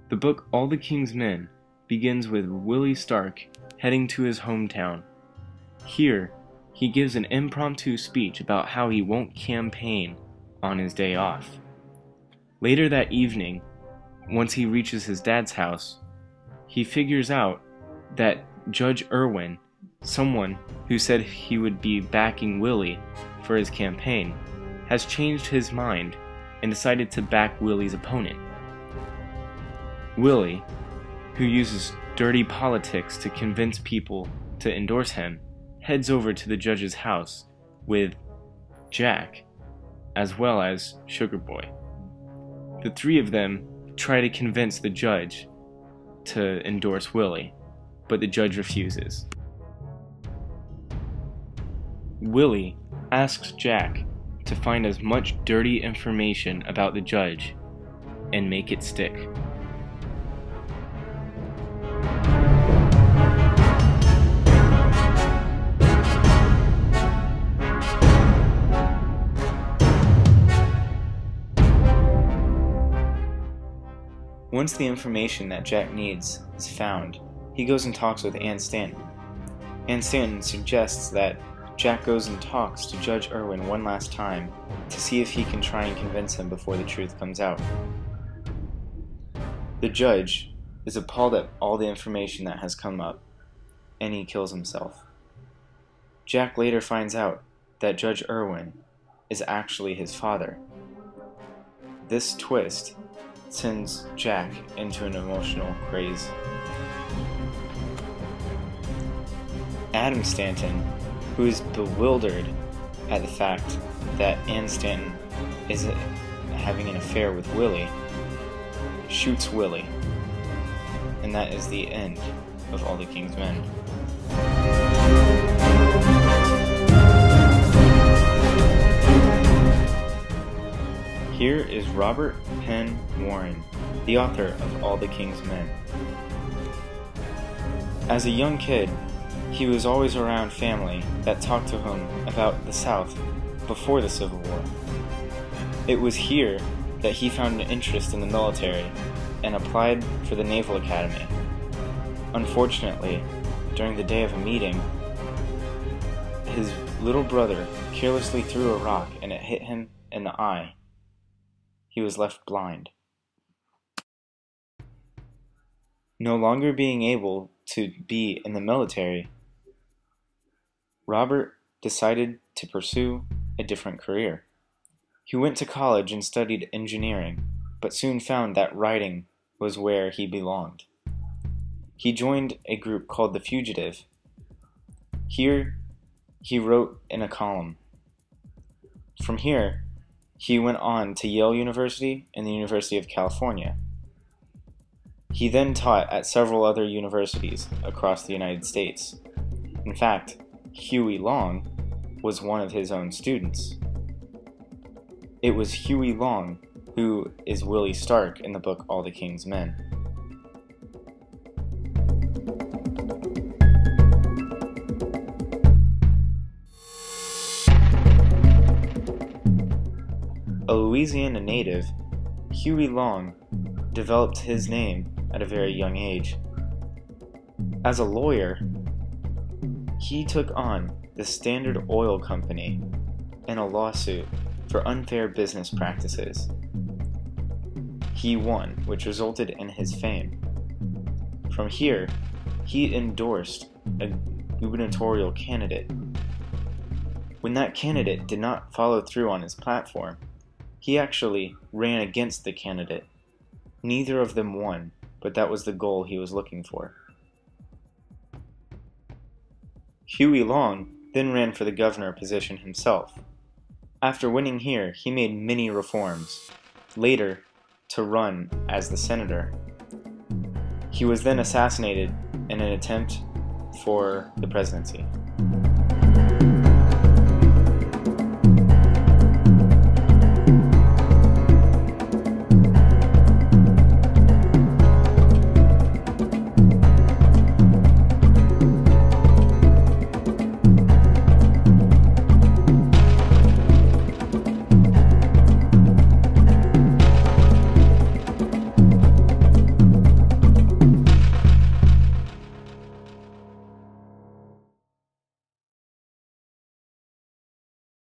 The book All the King's Men begins with Willie Stark heading to his hometown. Here, he gives an impromptu speech about how he won't campaign on his day off. Later that evening, once he reaches his dad's house, he figures out that Judge Irwin, someone who said he would be backing Willie for his campaign, has changed his mind and decided to back Willie's opponent. Willie, who uses dirty politics to convince people to endorse him, heads over to the judge's house with Jack, as well as Sugar Boy. The three of them try to convince the judge to endorse Willie, but the judge refuses. Willie asks Jack to find as much dirty information about the judge and make it stick. Once the information that Jack needs is found, he goes and talks with Ann Stanton. Ann Stanton suggests that Jack goes and talks to Judge Irwin one last time to see if he can try and convince him before the truth comes out. The judge is appalled at all the information that has come up, and he kills himself. Jack later finds out that Judge Irwin is actually his father. This twist sends Jack into an emotional craze. Adam Stanton, who is bewildered at the fact that Ann Stanton is having an affair with Willie, shoots Willie. And that is the end of All the King's Men. Here is Robert Penn Warren, the author of All the King's Men. As a young kid, he was always around family that talked to him about the South before the Civil War. It was here that he found an interest in the military and applied for the Naval Academy. Unfortunately, during the day of a meeting, his little brother carelessly threw a rock and it hit him in the eye. He was left blind. No longer being able to be in the military, Robert decided to pursue a different career. He went to college and studied engineering, but soon found that writing was where he belonged. He joined a group called The Fugitive. Here, he wrote in a column. From here, he went on to Yale University and the University of California. He then taught at several other universities across the United States. In fact, Huey Long was one of his own students. It was Huey Long who is Willie Stark in the book All the King's Men. A Louisiana native, Huey Long developed his name at a very young age. As a lawyer, he took on the Standard Oil Company in a lawsuit for unfair business practices. He won, which resulted in his fame. From here, he endorsed a gubernatorial candidate. When that candidate did not follow through on his platform, he actually ran against the candidate. Neither of them won, but that was the goal he was looking for. Huey Long then ran for the governor position himself. After winning here, he made many reforms, later to run as the senator. He was then assassinated in an attempt for the presidency.